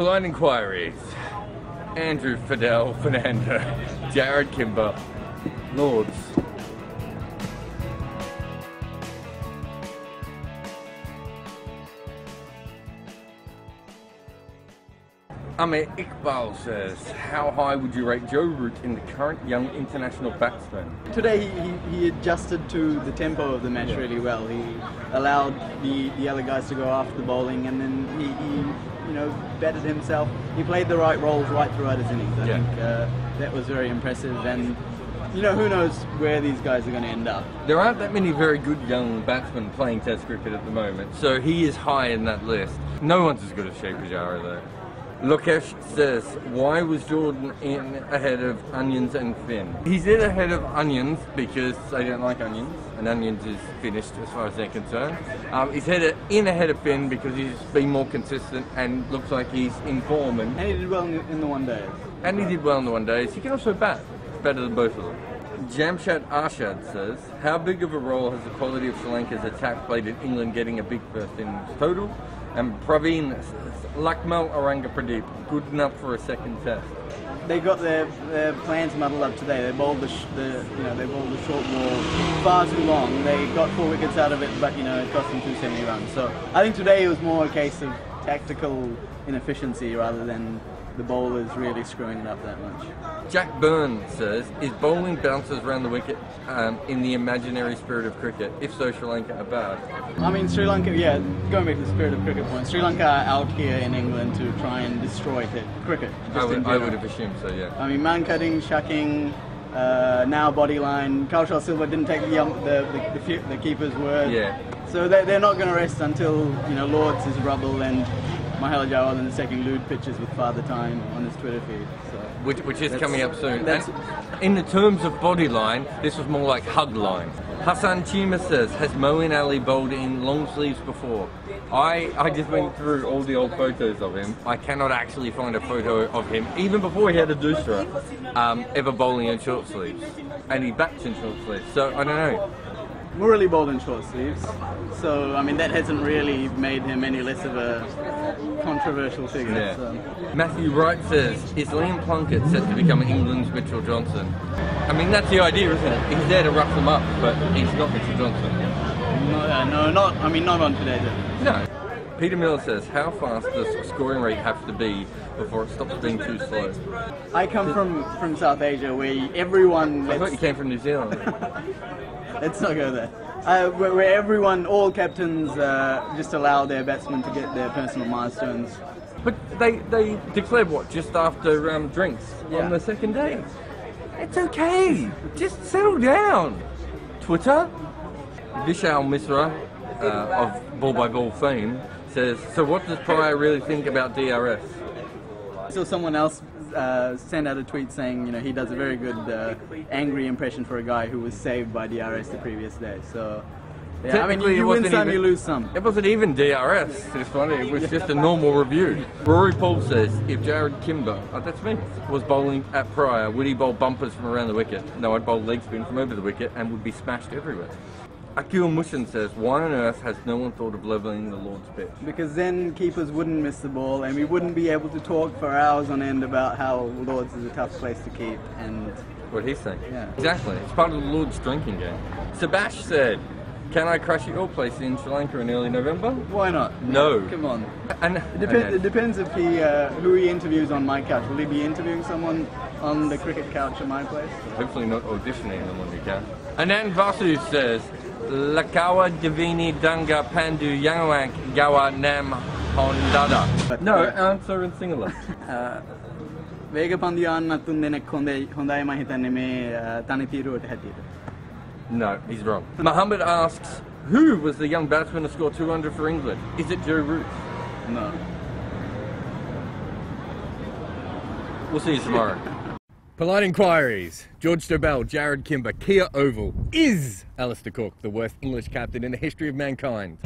Polite Enquiries. Andrew Fidel Fernando. Jarrod Kimber. Lords. Iqbal says, how high would you rate Joe Root in the current young international batsman? Today he adjusted to the tempo of the match really well. He allowed the other guys to go after the bowling, and then he batted himself. He played the right roles right throughout his innings. I think that was very impressive, and who knows where these guys are going to end up. There aren't that many very good young batsmen playing Test cricket at the moment, so he is high in that list. No one's as good as Sheikh Pujara though. Lokesh says, why was Jordan in ahead of Onions and Finn? He's in ahead of Onions because they don't like onions, and Onions is finished as far as they're concerned. He's in ahead of Finn because he's been more consistent and looks like he's in form. And he did well in the one days. And he did well in the one days. He can also bat. Better than both of them. Jamshad Arshad says, how big of a role has the quality of Sri Lanka's attack played in England getting a big first innings total? And Praveen says, Lakmal Aranga Pradeep, good enough for a second test. They got their plans muddled up today. They bowled the short ball far too long. They got 4 wickets out of it, but it cost them 270 runs. So I think today it was more a case of tactical inefficiency rather than the bowlers really screwing it up that much. Jack Byrne says, is bowling bounces around the wicket in the imaginary spirit of cricket? If so, Sri Lanka are bad. I mean, Sri Lanka, going back to the spirit of cricket point, Sri Lanka are out here in England to try and destroy cricket. I would have assumed so, yeah. I mean, man cutting, shucking, now bodyline. Kaushal Silva didn't take the keeper's word. Yeah. So they're not going to rest until Lords is rubble and Mahela Jawal in the second lewd pitches with Father Time on his Twitter feed. So which is coming up soon. In the terms of body line, this was more like hug line. Hassan Chima says, has Moeen Ali bowled in long sleeves before? I just went through all the old photos of him. I cannot actually find a photo of him, even before he had a doosra, ever bowling in short sleeves. And he bats in short sleeves, so I don't know. Murali bowled in short sleeves, so I mean that hasn't really made him any less of a controversial figure. Yeah. So. Matthew Wright says, is Liam Plunkett set to become England's Mitchell Johnson? I mean that's the idea, isn't it? He's there to rough them up, but he's not Mitchell Johnson. Not on today. Though. No. Peter Miller says, how fast does scoring rate have to be before it stops being too slow? I come from South Asia where everyone... I thought you came from New Zealand. Let's not go there. Where everyone, all captains, just allow their batsmen to get their personal milestones. But they declared what, just after drinks on the second day? It's okay. Just settle down. Twitter, Vishal Misra of Ball by Ball fame says, so what does Pryor really think about DRS? So someone else sent out a tweet saying, he does a very good angry impression for a guy who was saved by DRS the previous day. So, yeah, I mean, you win some, you lose some. It wasn't even DRS, it's funny, it was just a normal review. Rory Paul says, if Jarrod Kimber, that's me, was bowling at Pryor, would he bowl bumpers from around the wicket? No, I'd bowl leg spin from over the wicket and would be smashed everywhere. Akil Mushin says, why on earth has no one thought of levelling the Lord's pitch? Because then keepers wouldn't miss the ball and we wouldn't be able to talk for hours on end about how Lord's is a tough place to keep. And what he's saying. Yeah. Exactly. It's part of the Lord's drinking game. Sabash said, can I crush at your place in Sri Lanka in early November? Why not? No. Come on. And it depends if who he interviews on my couch. Will he be interviewing someone on the cricket couch at my place? Hopefully not auditioning them on your couch. Anand Vasu says, Lakawa Divini Danga Pandu Yangwang Gawa Nam Hondada. No, answer in singular. No, he's wrong. Muhammad asks, who was the young batsman to score 200 for England? Is it Joe Root? No. We'll see you tomorrow. Polite Enquiries. George Dobell, Jarrod Kimber, Kia Oval. Is Alistair Cook the worst English captain in the history of mankind?